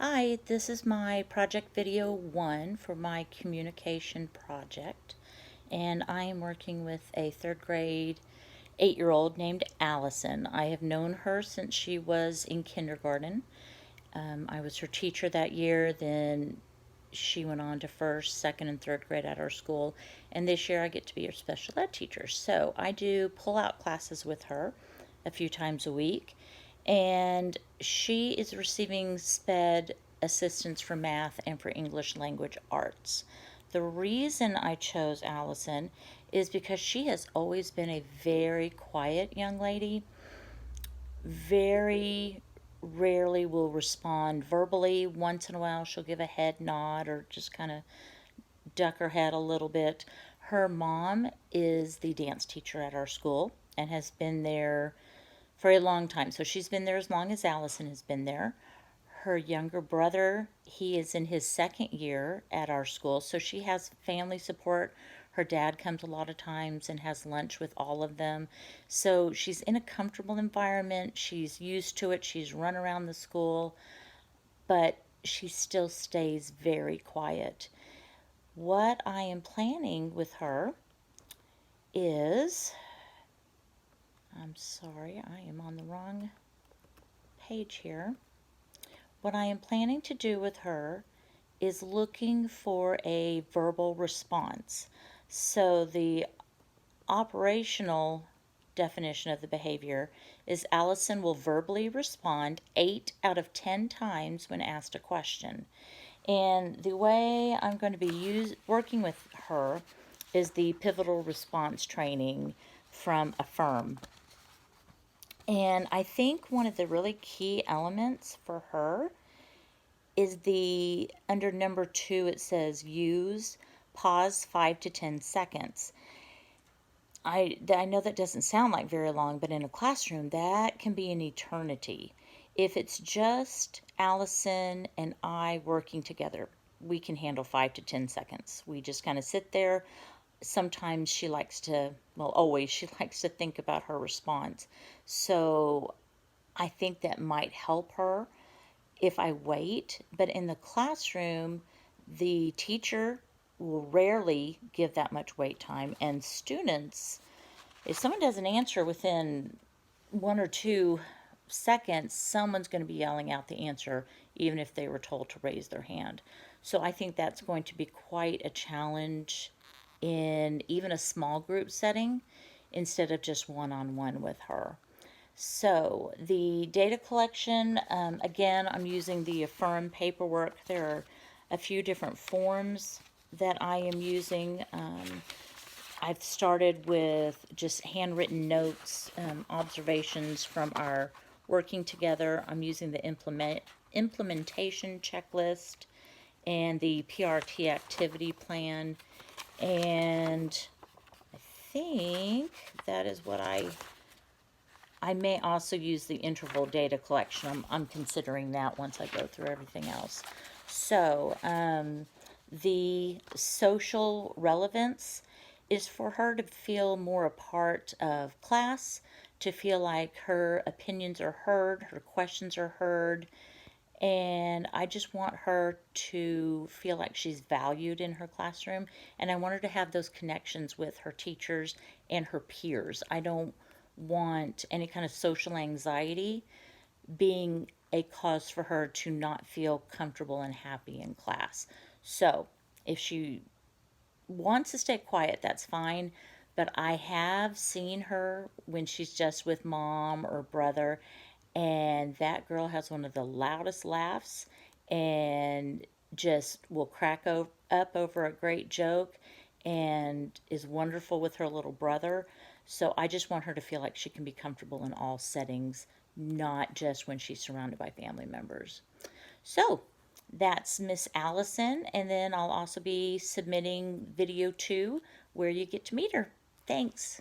Hi, this is my project video 1 for my communication project, and I am working with a 3rd grade 8-year-old named Allison. I have known her since she was in kindergarten. I was her teacher that year, then she went on to 1st, 2nd, and 3rd grade at our school, and this year I get to be her special ed teacher. So I do pull-out classes with her a few times a week, and she is receiving SPED assistance for math and for English language arts. The reason I chose Allison is because she has always been a very quiet young lady, very rarely will respond verbally. Once in a while, she'll give a head nod or just kind of duck her head a little bit. Her mom is the dance teacher at our school and has been there for a long time. So she's been there as long as Allison has been there. Her younger brother, he is in his 2nd year at our school, so she has family support. Her dad comes a lot of times and has lunch with all of them. So she's in a comfortable environment. She's used to it. She's run around the school, but she still stays very quiet. What I am planning with her is, I'm sorry, I am on the wrong page here. What I am planning to do with her is looking for a verbal response. So the operational definition of the behavior is Allison will verbally respond 8 out of 10 times when asked a question. And the way I'm going to be working with her is the pivotal response training from Affirm. And I think one of the really key elements for her is under number 2, it says use, pause 5 to 10 seconds. I know that doesn't sound like very long, but in a classroom, that can be an eternity. If it's just Allison and I working together, we can handle 5 to 10 seconds. We just kind of sit there. Sometimes she likes to, well, always, she likes to think about her response. So I think that might help her if I wait. But in the classroom, the teacher will rarely give that much wait time, and students, if someone doesn't answer within 1 or 2 seconds, someone's going to be yelling out the answer even if they were told to raise their hand. So I think that's going to be quite a challenge in even a small group setting instead of just one-on-one with her. So the data collection, again, I'm using the Affirm paperwork. There are a few different forms that I am using. I've started with just handwritten notes, observations from our working together. I'm using the implementation checklist and the PRT activity plan. And I think that is what I may also use the interval data collection. I'm considering that once I go through everything else. So the social relevance is for her to feel more a part of class, to feel like her opinions are heard, her questions are heard, and I just want her to feel like she's valued in her classroom, and I want her to have those connections with her teachers and her peers. I don't want any kind of social anxiety being a cause for her to not feel comfortable and happy in class. So if she wants to stay quiet, that's fine. But I have seen her when she's just with mom or brother, and that girl has one of the loudest laughs and just will crack up over a great joke and is wonderful with her little brother. So I just want her to feel like she can be comfortable in all settings, not just when she's surrounded by family members. So that's Miss Allison, and then I'll also be submitting video 2 where you get to meet her. Thanks.